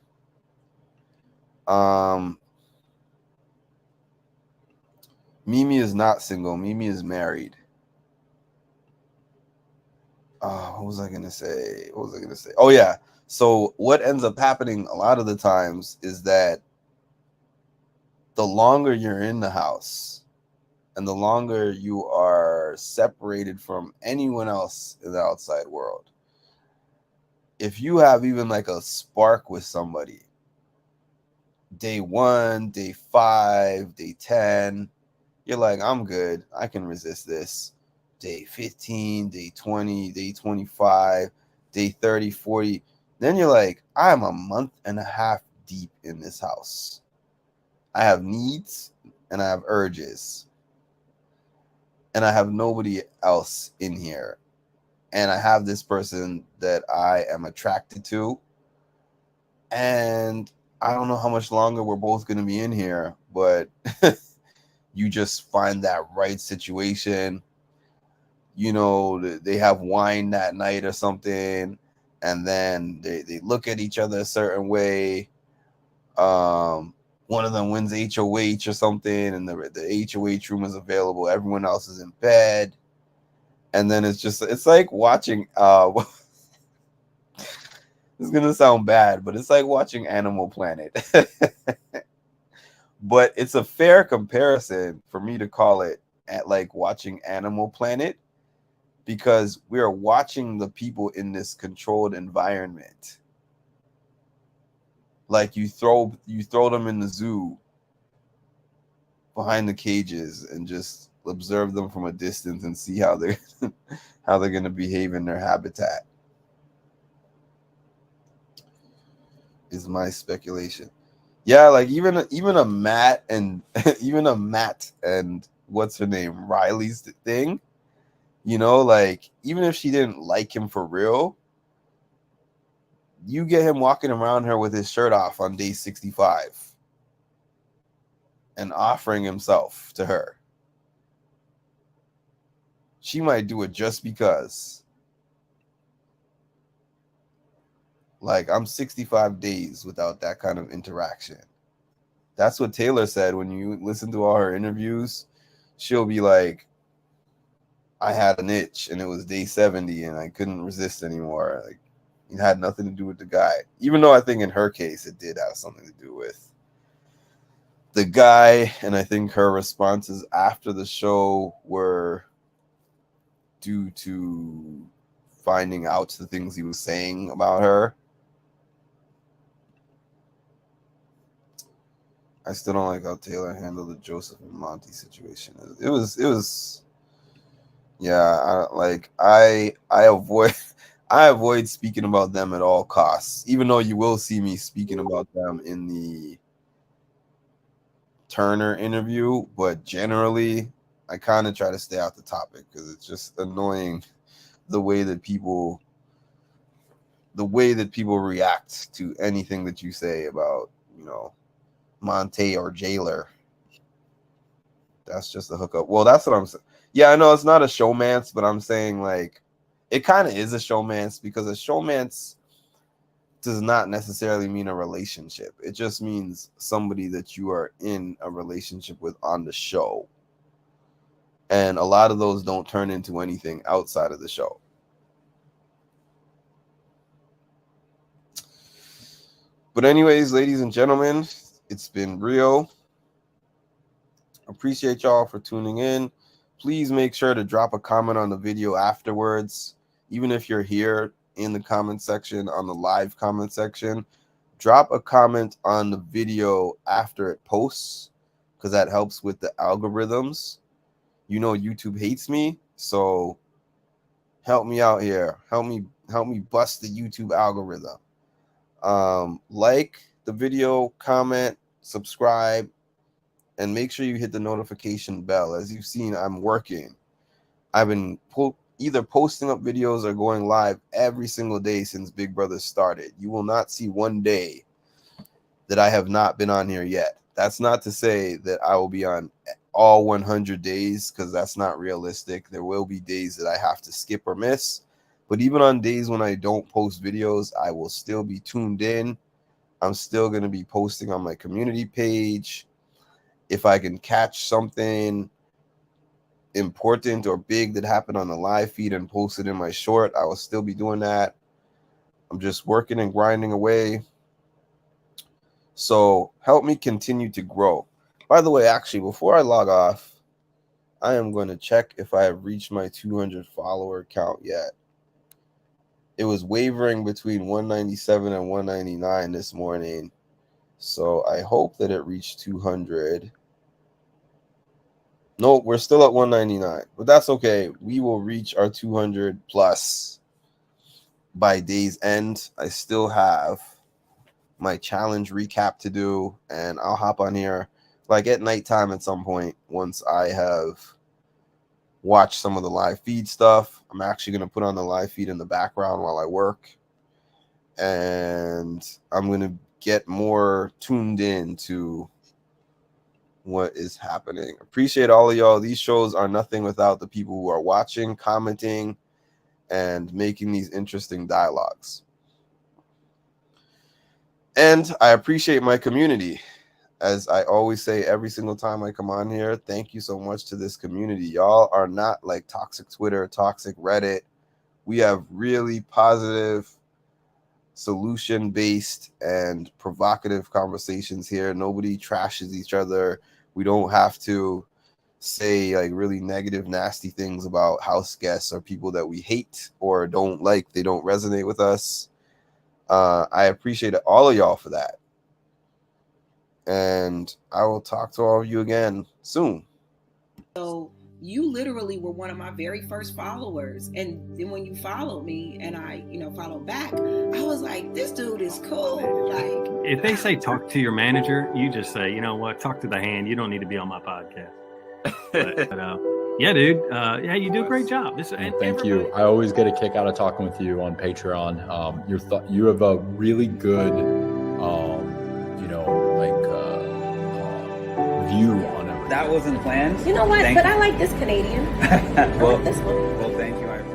B: Um, Mimi is not single. Mimi is married. What was I gonna say? What was I gonna say? Oh yeah. So what ends up happening a lot of the times is that the longer you're in the house and the longer you are separated from anyone else in the outside world, if you have even like a spark with somebody, day 1, day 5, day 10, you're like, I'm good. I can resist this. Day 15, day 20, day 25, day 30, 40. Then you're like, I'm a month and a half deep in this house. I have needs and I have urges. And I have nobody else in here. And I have this person that I am attracted to. And I don't know how much longer we're both going to be in here, but you just find that right situation. You know, they have wine that night or something, and then they look at each other a certain way. One of them wins HOH or something, and the HOH room is available. Everyone else is in bed. And then it's like watching it's gonna sound bad, but it's like watching Animal Planet. But it's a fair comparison for me to call it at like watching Animal Planet, because we are watching the people in this controlled environment. Like you throw them in the zoo behind the cages and just observe them from a distance and see how they're how they're gonna behave in their habitat. Is my speculation. Yeah, like even a Matt and even a Matt and what's her name, Riley's thing. You know, like even if she didn't like him for real, you get him walking around her with his shirt off on day 65 and offering himself to her. She might do it just because. Like, I'm 65 days without that kind of interaction. That's what Taylor said when you listen to all her interviews. She'll be like, I had an itch and it was day 70 and I couldn't resist anymore. Like, it had nothing to do with the guy. Even though I think in her case it did have something to do with the guy. And I think her responses after the show were due to finding out the things he was saying about her. I still don't like how Taylor handled the Joseph and Monty situation. It was yeah, I avoid I avoid speaking about them at all costs, even though you will see me speaking about them in the Turner interview, but generally I kind of try to stay off the topic because it's just annoying the way that people react to anything that you say about, Monte or Jailer. That's just a hookup. Well, that's what I'm saying. Yeah, I know it's not a showmance, but I'm saying like it kind of is a showmance, because a showmance does not necessarily mean a relationship. It just means somebody that you are in a relationship with on the show. And a lot of those don't turn into anything outside of the show. But anyways, ladies and gentlemen, it's been real. Appreciate y'all for tuning in. Please make sure to drop a comment on the video afterwards. Even if you're here in the comment section, on the live comment section, drop a comment on the video after it posts, because that helps with the algorithms. You know YouTube hates me, so help me out here. Help me bust the YouTube algorithm. Like the video, comment, subscribe, and make sure you hit the notification bell. As you've seen, I'm working. I've been either posting up videos or going live every single day since Big Brother started. You will not see one day that I have not been on here yet. That's not to say that I will be on all 100 days, because that's not realistic. There will be days that I have to skip or miss. But even on days when I don't post videos, I will still be tuned in. I'm still going to be posting on my community page. If I can catch something important or big that happened on the live feed and post it in my short, I will still be doing that. I'm just working and grinding away. So help me continue to grow. By the way, actually, before I log off, I am going to check if I have reached my 200 follower count yet. It was wavering between 197 and 199 this morning. So I hope that it reached 200. No, we're still at 199, but that's okay. We will reach our 200 plus by day's end. I still have my challenge recap to do, and I'll hop on here like at nighttime at some point once I have watched some of the live feed stuff. I'm actually going to put on the live feed in the background while I work, and I'm going to get more tuned in to what is happening. Appreciate all of y'all. These shows are nothing without the people who are watching, commenting, and making these interesting dialogues. And I appreciate my community. As I always say every single time I come on here, thank you so much to this community. Y'all are not like toxic Twitter, toxic Reddit. We have really positive, solution-based, and provocative conversations here. Nobody trashes each other. We don't have to say like really negative, nasty things about house guests or people that we hate or don't like. They don't resonate with us. I appreciate all of y'all for that. And I will talk to all of you again soon.
A: So you literally were one of my very first followers. And then when you followed me and I, followed back, I was like, this dude is cool. Like,
C: if they say talk to your manager, you just say, you know what, talk to the hand. You don't need to be on my podcast. But yeah, dude. Yeah, you do a great job.
D: Thank you. I always get a kick out of talking with you on Patreon. You have a really good, view on it.
E: That wasn't planned.
F: You know what? I like this Canadian.
E: Well, thank you.